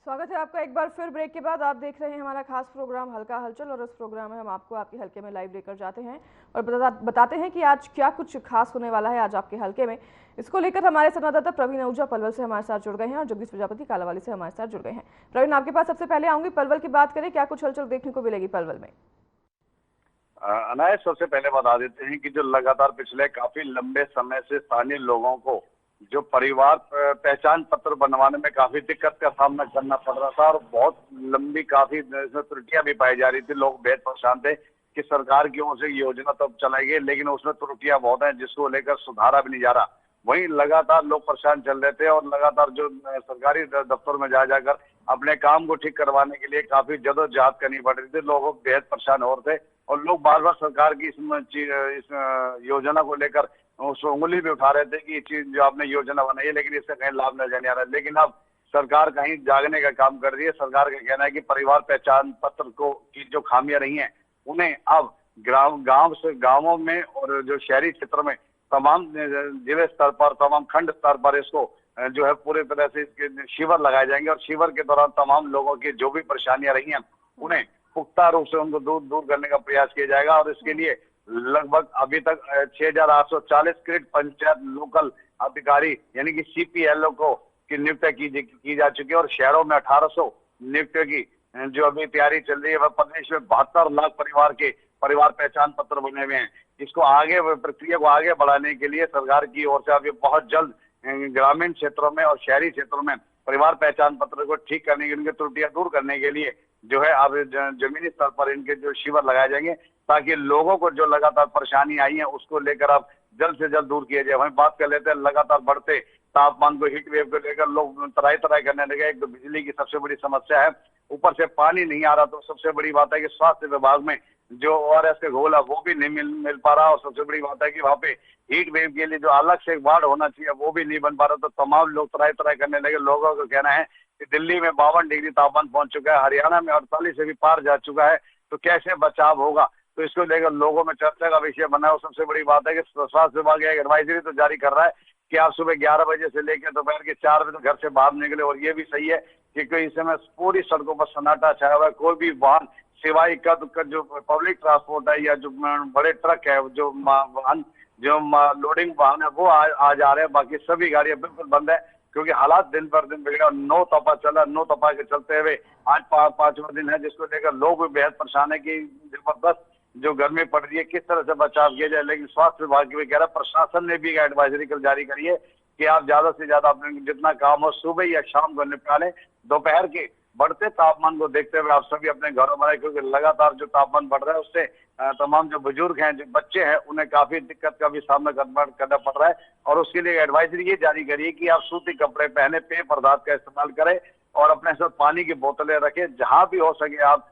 स्वागत है आपका एक बार फिर ब्रेक के बाद। आप देख रहे हैं हमारा खास प्रोग्राम हल्का हलचल और इस प्रोग्राम में हम आपको आपके हल्के में लाइव लेकर जाते हैं और बताते हैं कि आज क्या कुछ खास होने वाला है आज आपके हल्के में। इसको लेकर हमारे संवाददाता प्रवीण आहूजा पलवल से हमारे साथ जुड़ गए हैं और जगदीश प्रजापति कालावाली से हमारे साथ जुड़ गए हैं। प्रवीण, आपके पास सबसे पहले आऊंगी, पलवल की बात करें, क्या कुछ हलचल देखने को मिलेगी पलवल में? अनायत, सबसे पहले बता देते हैं कि जो लगातार पिछले काफी लंबे समय से स्थानीय लोगों को जो परिवार पहचान पत्र बनवाने में काफी दिक्कत का सामना करना पड़ रहा था और बहुत लंबी काफी इसमें त्रुटियां भी पाई जा रही थी। लोग बेहद परेशान थे कि सरकार की ओर से योजना तो चलाई गई लेकिन उसमें त्रुटियां बहुत हैं जिसको लेकर सुधारा भी नहीं जा रहा। वहीं लगातार लोग परेशान चल रहे थे और लगातार जो सरकारी दफ्तर में जा जाकर अपने काम को ठीक करवाने के लिए काफी जदोजहद करनी पड़ रही थी। लोग बेहद परेशान हो रहे थे और लोग बार बार सरकार की इस योजना को लेकर उस उंगली भी उठा रहे थे कि ये चीज जो आपने योजना बनाई है लेकिन इससे कहीं लाभ नजर नहीं आ रहा है। लेकिन अब सरकार कहीं जागने का काम कर रही है। सरकार का कहना है कि परिवार पहचान पत्र को की जो खामियां रही हैं उन्हें अब गांवों में और जो शहरी क्षेत्र में तमाम जिले स्तर पर, तमाम खंड स्तर पर इसको जो है पूरी तरह से इसके शिविर लगाए जाएंगे और शिविर के दौरान तमाम लोगों की जो भी परेशानियां रही हैं उन्हें पुख्ता रूप से उनको दूर करने का प्रयास किया जाएगा। और इसके लिए लगभग अभी तक 6,840 क्रिट पंचायत लोकल अधिकारी यानी कि CPLO की नियुक्ति की जा चुकी है और शहरों में 1800 नियुक्तियों की जो अभी तैयारी चल रही है। वह प्रदेश में 72 लाख परिवार पहचान पत्र बने हुए हैं। इसको आगे प्रक्रिया को आगे बढ़ाने के लिए सरकार की ओर से अभी बहुत जल्द ग्रामीण क्षेत्रों में और शहरी क्षेत्रों में परिवार पहचान पत्र को ठीक करने के, उनकी त्रुटियां दूर करने के लिए जो है अब जमीनी स्तर पर इनके जो शिविर लगाए जाएंगे ताकि लोगों को जो लगातार परेशानी आई है उसको लेकर अब जल्द से जल्द दूर किया जाए। वहीं बात कर लेते हैं लगातार बढ़ते तापमान को, हीट वेव को लेकर लोग तराई करने लगे। एक तो बिजली की सबसे बड़ी समस्या है, ऊपर से पानी नहीं आ रहा। तो सबसे बड़ी बात है कि स्वास्थ्य विभाग में जो ORS का घोल है वो भी नहीं मिल पा रहा और सबसे बड़ी बात है कि वहाँ पे हीट वेव के लिए जो अलग से एक वार्ड होना चाहिए वो भी नहीं बन पा रहा। तो तमाम लोग तराई करने लगे। लोगों का कहना है कि दिल्ली में 52 डिग्री तापमान पहुंच चुका है, हरियाणा में 48 से भी पार जा चुका है। तो कैसे बचाव होगा, तो इसको लेकर लोगों में चर्चा का विषय बना है। और सबसे बड़ी बात है कि स्वास्थ्य विभाग एक एडवाइजरी तो जारी कर रहा है कि आप सुबह 11 बजे से लेकर दोपहर के 4 बजे तक घर से बाहर निकले। और ये भी सही है कि इस समय पूरी सड़कों पर सन्नाटा छाया हुआ है। कोई भी वाहन सिवाय जो पब्लिक ट्रांसपोर्ट है या जो बड़े ट्रक है, जो वाहन जो लोडिंग वाहन है वो आ जा रहे हैं। बाकी सभी गाड़ियां बिल्कुल बंद है क्योंकि हालात दिन पर दिन बिगड़े और 9 तपा चला। 9 तपा के चलते हुए आज 5वां दिन है जिसको लेकर लोग भी बेहद परेशान है कि जबरदस्त जो गर्मी पड़ रही है किस तरह से बचाव किया जाए। लेकिन स्वास्थ्य विभाग भी कह रहा है, प्रशासन ने भी एडवाइजरी कल जारी करी है कि आप ज्यादा से ज्यादा अपने जितना काम हो सुबह या शाम को निपटा लें। दोपहर के बढ़ते तापमान को देखते हुए आप सभी अपने घरों में रहें क्योंकि लगातार जो तापमान बढ़ रहा है उससे तमाम जो बुजुर्ग हैं, जो बच्चे हैं, उन्हें काफी दिक्कत का भी सामना करना पड़ रहा है। और उसके लिए एडवाइजरी ये जारी करी कि आप सूती कपड़े पहने, पेय पदार्थ का इस्तेमाल करें और अपने साथ पानी की बोतलें रखें। जहां भी हो सके आप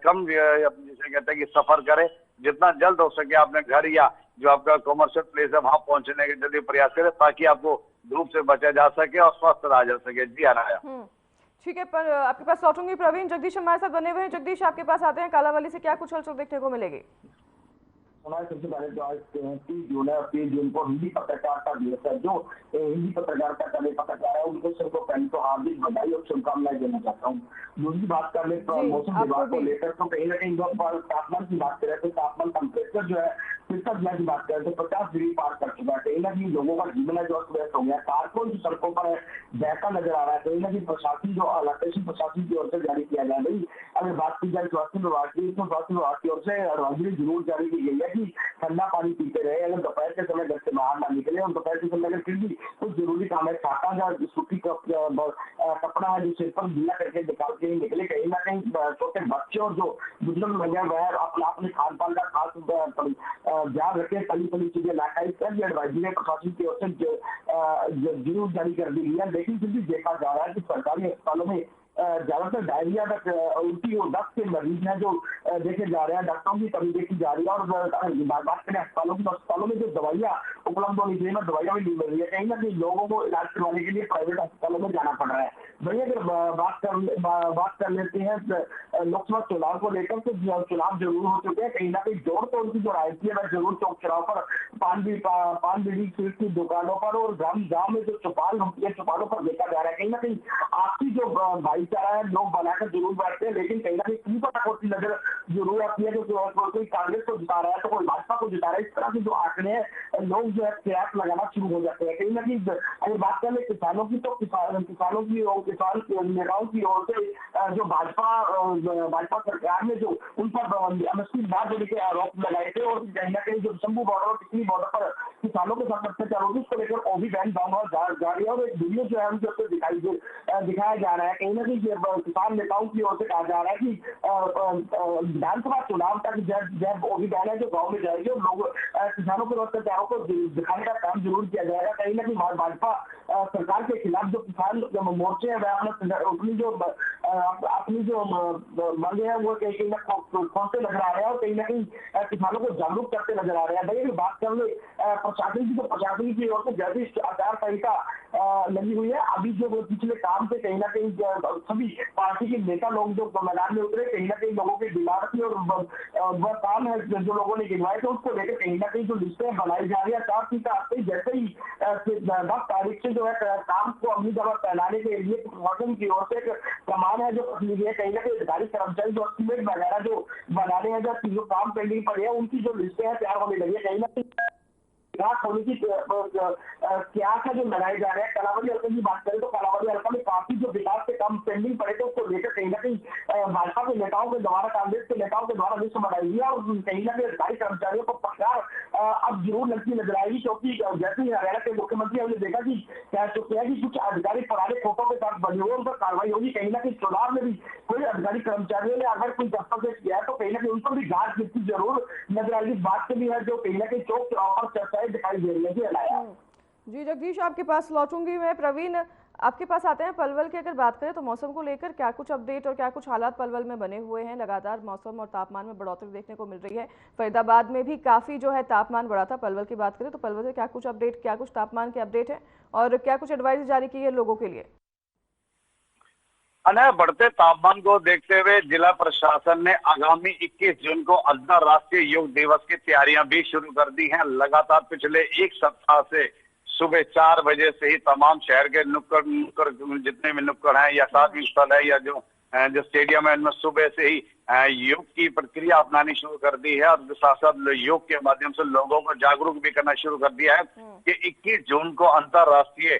कम जिसे कहते हैं कि सफर करें। जितना जल्द हो सके अपने घर या जो आपका कॉमर्शियल प्लेस है वहां पहुंचने के जल्दी प्रयास करें ताकि आपको धूप से बचा जा सके और स्वस्थ रहा जा सके। जी आनाया। ठीक है, पर आपके पास लौटूंगी प्रवीण। जगदीश हमारे साथ बने हुए हैं। जगदीश, आपके पास आते हैं, कालावाली से क्या कुछ हलचल देखने को मिलेगी? सबसे पहले तो आज 30 जून है और 30 जून को हिंदी पत्रकार का दिवस है। जो हिंदी पत्रकारिता करने पत्रकार है उनको सबको पहले तो हार्दिक बधाई और शुभकामनाएं देना चाहता हूँ। दूसरी बात कर ले मौसम विभाग को लेकर तो कहीं ना कहीं तापमान की बात करें तो तापमान टेम्परेचर जो है 65 की बात करें तो 50 डिग्री पार कर चुका है। कहीं ना कहीं लोगों का जीवन है जो अस्त व्यस्त हो गया। कारकों की सड़कों पर बहता नजर आ रहा है। कहीं ना कहीं प्रशासन जो इलेक्ट्रिसिटी प्रशासन की ओर से जारी किया गया है। अगर बात की जाए स्वास्थ्य विभाग की तो स्वास्थ्य विभाग की ओर से एडवाइजरी जरूर जारी की गई है कि ठंडा पानी पीते रहे। अगर दोपहर के समय घर से बाहर ना निकले और दोपहर के समय अगर फिर भी कुछ जरूरी काम है, छाता या सूती कपड़ा है जो सिर पर गीला करके निकाल के निकले। कहीं ना कहीं छोटे बच्चे और जो बुजुर्ग लोग हैं वह अपने खान पान का खास ध्यान रखे, तली चीजें ना खाए। इसका एडवाइजरी प्रशासन की ओर से जरूर जारी कर दी गई है। लेकिन फिर भी देखा जा रहा है कि सरकारी अस्पतालों में ज्यादातर डायरिया तक उल्टी और दस्त के मरीज हैं जो देखे जा रहे हैं। डॉक्टरों की कमी देखी जा रही है। और बात करें अस्पतालों में जो दवाइयाँ उपलब्ध होनी चाहिए दवाइयाँ भी नहीं मिल रही है। कहीं ना कहीं लोगों को इलाज करवाने के लिए प्राइवेट अस्पतालों में जाना पड़ रहा है। वही अगर बात कर लेते हैं लोकसभा चुनाव को लेकर तो चुनाव जरूर हो चुके हैं। कहीं ना कहीं जोड़ तो उनकी जो राजनीति है वह जरूर चौक चौराव पर पान बीड़ी की दुकानों पर और गाँव में जो चौपाल होती है चौपालों पर देखा जा रहा है। कहीं ना कहीं आपकी जो भाईचारा है लोग बनाकर जरूर बैठते हैं, लेकिन कहीं ना कहीं किसी को होती नजर जरूर आती है कि कोई कांग्रेस को जिता रहा है तो कोई भाजपा को जिता रहा है। इस तरह के जो आंकड़े हैं लोग जो है प्रयास लगाना शुरू हो जाते हैं। कहीं ना कहीं अगर बात करें किसानों की, तो किसानों की और किसान नेताओं की ओर से जो भाजपा सरकार ने जो उन पर एमएसपी ना देने के आरोप लगाए थे, और कहीं ना कहीं जो शंभू बॉर्डर और टिकरी बॉर्डर पर किसानों के साथ अत्याचार होगी, उसको लेकर वो भी बैन डाउन जा रही है। और एक वीडियो जो है उनके ऊपर दिखाया जा रहा है। कहीं ना कहीं किसान नेताओं की ओर से कहा जा रहा है कि विधानसभा चुनाव तक जब वो भी बैन है जो गाँव में जाएगी और लोग किसानों के अत्याचारों को दिखाने का काम जरूर किया जाएगा। कहीं ना कहीं भाजपा सरकार के खिलाफ जो किसान मोर्चे हैं वह अपनी जो मांगे हैं वो कहीं ना खोलते नजर आ रहे हैं और कहीं ना कहीं किसानों को जागरूक करते नजर आ रहे हैं। देखिए बात कर ले प्रशासन की, तो प्रशासन की ओर से जैसी आचार संहिता लगी हुई है, अभी जो पिछले काम से कहीं ना कहीं सभी पार्टी के नेता लोग जो मैदान में उतरे, कहीं ना कहीं लोगों की डिमांड थी और वह काम है जो लोगों ने गिनवाए थे उसको लेकर कहीं ना कहीं जो लिस्टें बनाई जा रही है आचार संहिता आते ही जैसे ही 10 तारीख से जो है काम को अपनी जगह फैलाने के लिए प्रशासन की ओर से एक प्रमाण है जो ली गई है। कहीं ना कहीं अधिकारी कर्मचारी जो एस्टीमेट वगैरह जो बनाने हैं, जो काम पेंडिंग पड़े हैं, उनकी जो लिस्टें हैं तैयार होने लगी है। कहीं ना कहीं होने की क्या जो लगाए जा रहे हैं। कलावरी हल्का की बात करें तो कलावरी हल्का में काफी जो विकास के काम पेंडिंग पड़े थे उसको लेकर कहीं ना कहीं भाजपा के नेताओं के द्वारा, कांग्रेस के नेताओं के द्वारा लिस्ट बनाई गई है और कहीं ना कहीं अधिकारी कर्मचारियों को पकड़ अब जरूर लगती नजर आएगी, क्योंकि जैसे ही हरियाणा के मुख्यमंत्री हमने देखा कि कह चुके हैं कि कुछ अधिकारी पुराने फोटो के साथ बने हुए उन पर कार्रवाई होगी। कहीं ना कहीं चुनाव में भी कोई अधिकारी कर्मचारियों ने अगर कोई दस्तावेज किया है तो कहीं ना कहीं उन पर भी जांच गिरती जरूर नजर आएगी। बात से भी है जो कहीं ना कहीं चौक चौराहों पर चर्चाएं दिखाई दे रही है। जी जगदीश, आपके पास लौटूंगी मैं। प्रवीण, आपके पास आते हैं। पलवल की अगर बात करें तो मौसम को लेकर क्या कुछ अपडेट और क्या कुछ हालात पलवल में बने हुए हैं? लगातार मौसम और तापमान में बढ़ोतरी देखने को मिल रही है। फरीदाबाद में भी काफी जो है तापमान बढ़ा था। पलवल की बात करें तो पलवल से क्या कुछ अपडेट, क्या कुछ तापमान के अपडेट है और क्या कुछ एडवाइस जारी की है लोगों के लिए? अनया, बढ़ते तापमान को देखते हुए जिला प्रशासन ने आगामी 21 जून को अंतर्राष्ट्रीय योग दिवस की तैयारियां भी शुरू कर दी हैं। लगातार पिछले एक सप्ताह से सुबह 4 बजे से ही तमाम शहर के नुक्कड़ जितने भी नुक्कड़ हैं या सार्वजनिक स्थल है या जो स्टेडियम है, उनमें सुबह से ही योग की प्रक्रिया अपनानी शुरू कर दी है और साथ साथ योग के माध्यम से लोगों को जागरूक भी करना शुरू कर दिया है कि 21 जून को अंतर्राष्ट्रीय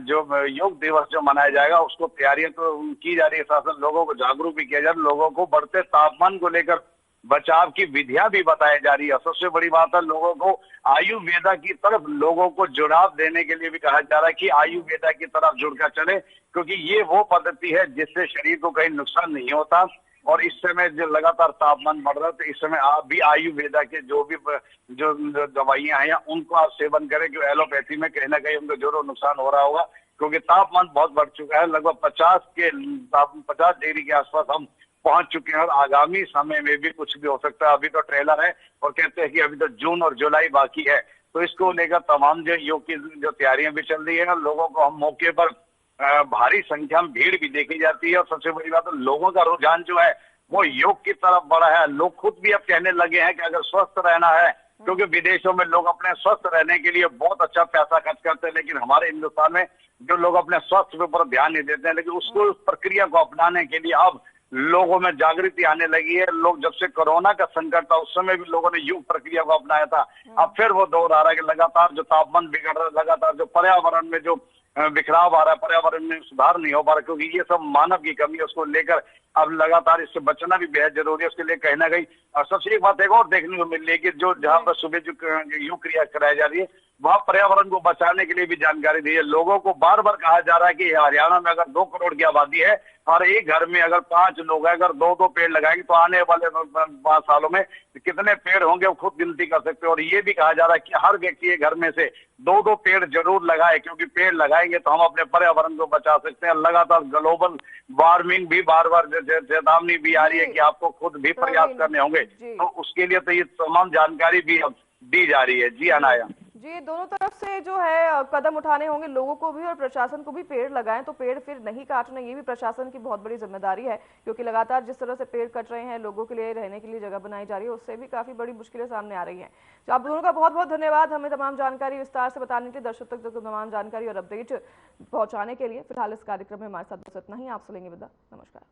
जो योग दिवस जो मनाया जाएगा उसको तैयारियां तो की जा रही है, साथ साथ लोगों को जागरूक भी किया जा रहा है। लोगों को बढ़ते तापमान को लेकर बचाव की विधियां भी बताई जा रही है। सबसे बड़ी बात है लोगों को आयुर्वेदा की तरफ लोगों को जुड़ाव देने के लिए भी कहा जा रहा है कि आयुर्वेदा की तरफ जुड़कर चले, क्योंकि ये वो पद्धति है जिससे शरीर को कहीं नुकसान नहीं होता। और इस समय जो लगातार तापमान बढ़ रहा है तो इस समय आप भी आयुर्वेदा के जो दवाइयां हैं या उनको आप सेवन करें, क्योंकि एलोपैथी में कहीं ना कहीं उनको जरूर नुकसान हो रहा होगा, क्योंकि तापमान बहुत बढ़ चुका है। लगभग 50 डिग्री के आसपास हम पहुंच चुके हैं और आगामी समय में भी कुछ भी हो सकता है। अभी तो ट्रेलर है और कहते हैं कि अभी तो जून और जुलाई बाकी है, तो इसको लेकर तमाम जो योग की जो तैयारियां भी चल रही है। लोगों को हम मौके पर भारी संख्या में भीड़ भी देखी जाती है और सबसे बड़ी बात है लोगों का रुझान जो है वो योग की तरफ बढ़ा है। लोग खुद भी अब कहने लगे हैं कि अगर स्वस्थ रहना है, क्योंकि विदेशों में लोग अपने स्वस्थ रहने के लिए बहुत अच्छा पैसा खर्च करते हैं, लेकिन हमारे हिंदुस्तान में जो लोग अपने स्वास्थ्य के ऊपर ध्यान नहीं देते हैं, लेकिन उसको उस प्रक्रिया को अपनाने के लिए अब लोगों में जागृति आने लगी है। लोग जब से कोरोना का संकट था उस समय भी लोगों ने योग प्रक्रिया को अपनाया था। अब फिर वो दौर आ रहा है कि लगातार जो तापमान बिगड़ रहा है, लगातार जो पर्यावरण में जो बिखराव आ रहा है, पर्यावरण में सुधार नहीं हो पा रहा, क्योंकि ये सब मानव की कमी है। उसको लेकर अब लगातार इससे बचना भी बेहद जरूरी है। उसके लिए कहीं ना कहीं और सबसे एक बात एक और देखने को मिल रही है कि जो जहाँ पर सुबह जो योग क्रिया कराई जा रही है वहाँ पर्यावरण को बचाने के लिए भी जानकारी दी है। लोगों को बार बार कहा जा रहा है कि हरियाणा में अगर 2 करोड़ की आबादी है और एक घर में अगर 5 लोग हैं, अगर 2-2 पेड़ लगाएंगे तो आने वाले 5 सालों में कितने पेड़ होंगे वो खुद गिनती कर सकते हैं। और ये भी कहा जा रहा है कि हर व्यक्ति घर में से 2-2 पेड़ जरूर लगाए, क्योंकि पेड़ लगाएंगे तो हम अपने पर्यावरण को बचा सकते हैं। लगातार ग्लोबल वार्मिंग भी बार बार चेतावनी भी आ रही है कि आपको खुद भी प्रयास करने होंगे, तो उसके लिए तो ये तमाम जानकारी भी दी जा रही है। जी अनाया जी, दोनों तरफ से जो है कदम उठाने होंगे लोगों को भी और प्रशासन को भी। पेड़ लगाएं तो पेड़ फिर नहीं काटना, ये भी प्रशासन की बहुत बड़ी जिम्मेदारी है, क्योंकि लगातार जिस तरह से पेड़ कट रहे हैं, लोगों के लिए रहने के लिए जगह बनाई जा रही है, उससे भी काफी बड़ी मुश्किलें सामने आ रही हैं। तो आप दोनों का बहुत बहुत धन्यवाद हमें तमाम जानकारी विस्तार से बताने के लिए, दर्शकों तक तमाम जानकारी और अपडेट पहुंचाने के लिए। फिलहाल इस कार्यक्रम में हमारे साथ बस इतना ही, आपसे लेंगे विदा, नमस्कार।